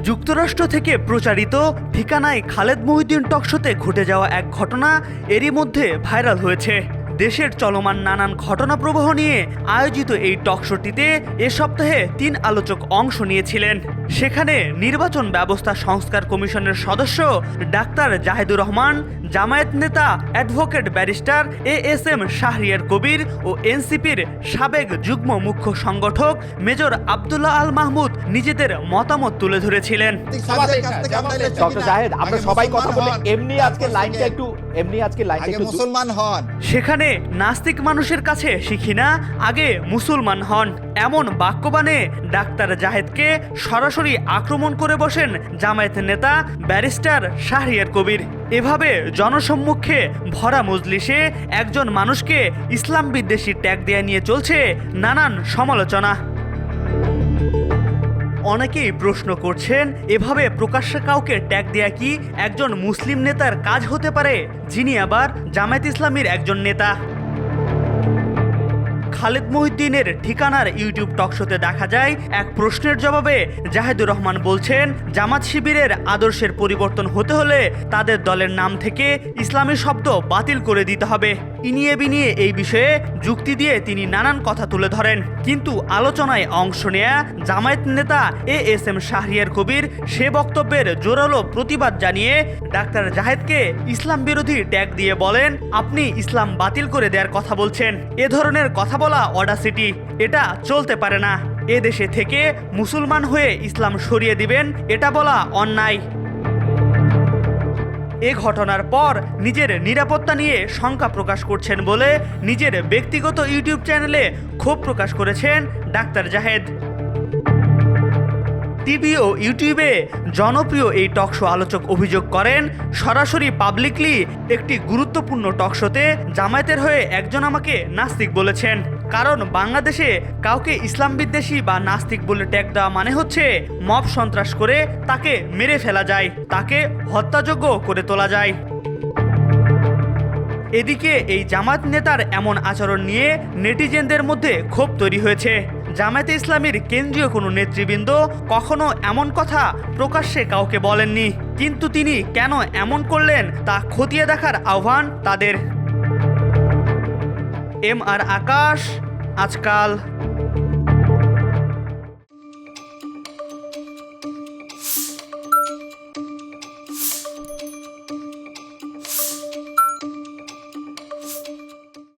যুক্তরাষ্ট্র থেকে প্রচারিত ঠিকানায় খালেদ মহিউদ্দিন টকশোতে ঘটে যাওয়া এক ঘটনা এরই মধ্যে ভাইরাল হয়েছে। দেশের চলমান নানান ঘটনা প্রবাহ নিয়ে আয়োজিত এই টকশোটিতে এ সপ্তাহে ৩ আলোচক অংশ নিয়েছিলেন। সেখানে নির্বাচন ব্যবস্থা সংস্কার কমিশনের সদস্য ডাক্তার জাহেদুর রহমান, জামায়াত নেতা advocate barrister ASM Shahriar Kabir ও এনসিপির সাবেক যুগ্ম মুখ্য সংগঠক মেজর আব্দুল্লাহ আল মাহমুদ নিজেদের মতামত তুলে ধরেছিলেন। ডক্টর জাহেদ, আমরা সবাই কথা বলে এমনি আজকে লাইনটা একটু মুসলমান হন। সেখানে নাস্তিক মানুষের কাছে শিখি না, আগে মুসলমান হন, এমন বাক্যবাণে ডাক্তার জাহেদকে সরাসরি আক্রমণ করে বসেন জামায়াত নেতা ব্যারিস্টার শাহরিয়ার কবির। এভাবে জনসম্মুখে ভরা মজলিসে একজন মানুষকে ইসলাম বিদ্বেষী ট্যাগ দেয়া নিয়ে চলছে নানান সমালোচনা। অনেকেই প্রশ্ন করছেন, এভাবে প্রকাশ্যে কাউকে ট্যাগ দেয়া কি একজন মুসলিম নেতার কাজ হতে পারে, যিনি আবার জামায়াত ইসলামীর একজন নেতা? খালেদ মহিউদ্দিনের ঠিকানার ইউটিউব টকশোতে দেখা যায়, এক প্রশ্নের জবাবে জাহেদুর রহমান বলছেন, জামাত শিবিরের আদর্শের পরিবর্তন হতে হলে তাদের দলের নাম থেকে ইসলামী শব্দ বাতিল করে দিতে হবে। ইনিয়ে বিনিয়ে এই বিষয়ে যুক্তি দিয়ে তিনি নানান কথা তুলে ধরেন। কিন্তু আলোচনায় অংশ নেয়া জামায়াত নেতা ASM শাহরিয়ার কবির সে বক্তব্যের জোরালো প্রতিবাদ জানিয়ে ডাক্তার জাহেদকে ইসলাম বিরোধী ট্যাগ দিয়ে বলেন, আপনি ইসলাম বাতিল করে দেওয়ার কথা বলছেন। এ ধরনের কথা বলা অডাসিটি, এটা চলতে পারে না। এ দেশে থেকে মুসলমান হয়ে ইসলাম সরিয়ে দিবেন, এটা বলা অন্যায়। এ ঘটনার পর নিজের নিরাপত্তা নিয়ে শঙ্কা প্রকাশ করছেন বলে নিজের ব্যক্তিগত ইউটিউব চ্যানেলে ক্ষোভ প্রকাশ করেছেন ডাক্তার জাহেদ। টিভি ও ইউটিউবে জনপ্রিয় এই টকশো আলোচক অভিযোগ করেন, সরাসরি পাবলিকলি একটি গুরুত্বপূর্ণ টকশোতে জামায়াতের হয়ে একজন আমাকে নাস্তিক বলেছেন। কারণ বাংলাদেশে কাউকে ইসলাম বিদ্বেষী বা নাস্তিক বলে ট্যাগ দেওয়া মানে হচ্ছে মব সন্ত্রাস করে তাকে মেরে ফেলা যায়, তাকে হত্যাযোগ্য করে তোলা যায়। এদিকে এই জামায়াত নেতার এমন আচরণ নিয়ে নেটিজেনদের মধ্যে ক্ষোভ তৈরি হয়েছে। জামায়াতে ইসলামীর কেন্দ্রীয় কোনো নেতৃবৃন্দ কখনো এমন কথা প্রকাশ্যে কাউকে বলেননি, কিন্তু তিনি কেন এমন করলেন তা খতিয়ে দেখার আহ্বান তাদের। MR আকাশ, আজকাল।